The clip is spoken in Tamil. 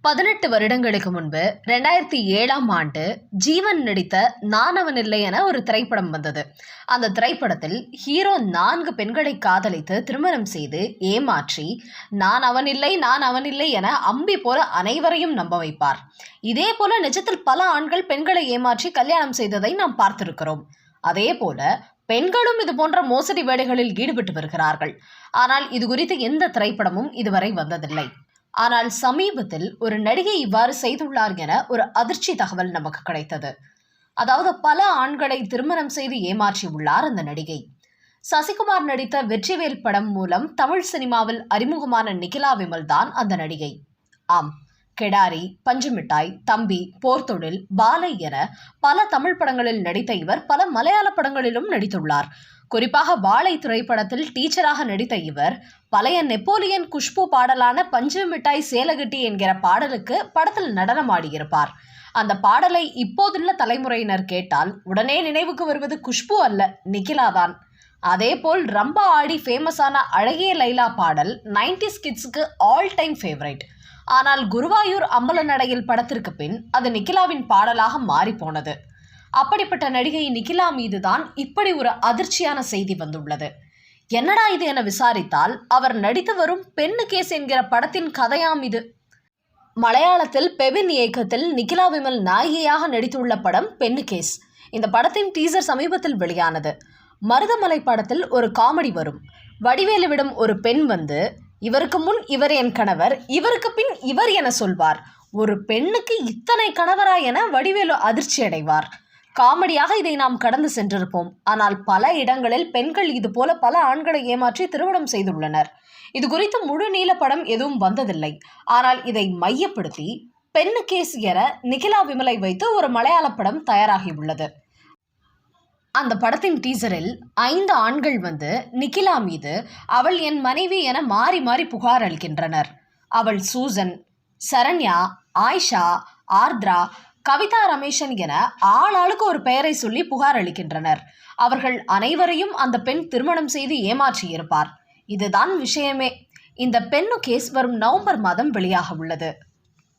18 வருடங்களுக்கு முன்பு 2007ஆம் ஆண்டு ஜீவன் நடித்த நான் அவன் இல்லை என ஒரு திரைப்படம் வந்தது. அந்த திரைப்படத்தில் ஹீரோ 4 பெண்களை காதலித்து திருமணம் செய்து ஏமாற்றி நான் அவன் இல்லை என அம்பி போல அனைவரையும் நம்ப வைப்பார். இதே போல நிஜத்தில் பல ஆண்கள் பெண்களை ஏமாற்றி கல்யாணம் செய்ததை நாம் பார்த்திருக்கிறோம். அதே போல பெண்களும் இது போன்ற மோசடி வேலைகளில் ஈடுபட்டு வருகிறார்கள். ஆனால் இது குறித்து எந்த திரைப்படமும் இதுவரை வந்ததில்லை. ஆனால் சமீபத்தில் ஒரு நடிகை இவ்வாறு செய்துள்ளார் என ஒரு அதிர்ச்சி தகவல் நமக்கு கிடைத்தது. அதாவது பல ஆண்களை திருமணம் செய்து ஏமாற்றியுள்ளார் அந்த நடிகை. சசிகுமார் நடித்த வெற்றிவேல் படம் மூலம் தமிழ் சினிமாவில் அறிமுகமான நிகிலா விமல் தான் அந்த நடிகை. ஆம், கெடாரி, பஞ்சுமிட்டாய், தம்பி, போர்த்தொழில், பாலை என பல தமிழ் படங்களில் நடித்த இவர் பல மலையாள படங்களிலும் நடித்துள்ளார். குறிப்பாக வாழை திரைப்படத்தில் டீச்சராக நடித்த இவர் பழைய நெப்போலியன் குஷ்பு பாடலான பஞ்சு மிட்டாய் சேலகட்டி என்கிற பாடலுக்கு படத்தில் நடனமாடியிருப்பார். அந்த பாடலை இப்போதுள்ள தலைமுறையினர் கேட்டால் உடனே நினைவுக்கு வருவது குஷ்பு அல்ல, நிகிலா தான். அதேபோல் ரம்பா ஆடி ஃபேமஸான அழகிய லைலா பாடல் 90s கிட்ஸுக்கு ஆல் டைம் ஃபேவரைட். ஆனால் குருவாயூர் அம்பல நடையில் படத்திற்கு பின் அது நிகிலாவின் பாடலாக மாறி போனது. அப்படிப்பட்ட நடிகை நிகிலா மீதுதான் இப்படி ஒரு அதிர்ச்சியான செய்தி வந்துள்ளது. என்னடா இது என விசாரித்தால் அவர் நடித்து வரும் பெண்ணு கேஸ் என்கிற படத்தின் கதையாம் இது. மலையாளத்தில் பெவின் இயக்கத்தில் நிகிலா விமல் நாயகியாக நடித்துள்ள படம் பெண்ணு கேஸ். இந்த படத்தின் டீசர் சமீபத்தில் வெளியானது. மருதமலை படத்தில் ஒரு காமெடி வரும். வடிவேலு விடும் ஒரு பெண் வந்து இவருக்கு முன் இவர் என் கணவர், இவருக்கு பின் இவர் என சொல்வார். ஒரு பெண்ணுக்கு இத்தனை கணவரா என வடிவேலு அதிர்ச்சி அடைவார். காமெடியாக இதை நாம் கடந்து சென்றிருப்போம். ஆனால் பல இடங்களில் பெண்கள் இது போல பல ஆண்களை ஏமாற்றி திருமணம் செய்துள்ளனர். இது குறித்து முழு நீள படம் எதுவும் வந்ததில்லை. ஆனால் இதை மையப்படுத்தி பெண்ணு கேஸ் என நிகிலா விமலை வைத்து ஒரு மலையாள படம் தயாராகியுள்ளது. அந்த படத்தின் டீசரில் 5 ஆண்கள் வந்து நிகிலா மீது அவள் என் மனைவி என மாறி மாறி புகார் அளிக்கின்றனர். அவள் சூசன், சரண்யா, ஆயிஷா, ஆர்த்ரா, கவிதா ரமேஷன் என ஆளாளுக்கு ஒரு பெயரை சொல்லி புகார் அளிக்கின்றனர். அவர்கள் அனைவரையும் அந்த பெண் திருமணம் செய்து ஏமாற்றியிருப்பார். இதுதான் விஷயமே. இந்த பெண்ணு கேஸ் வரும் நவம்பர் மாதம் வெளியாக உள்ளது.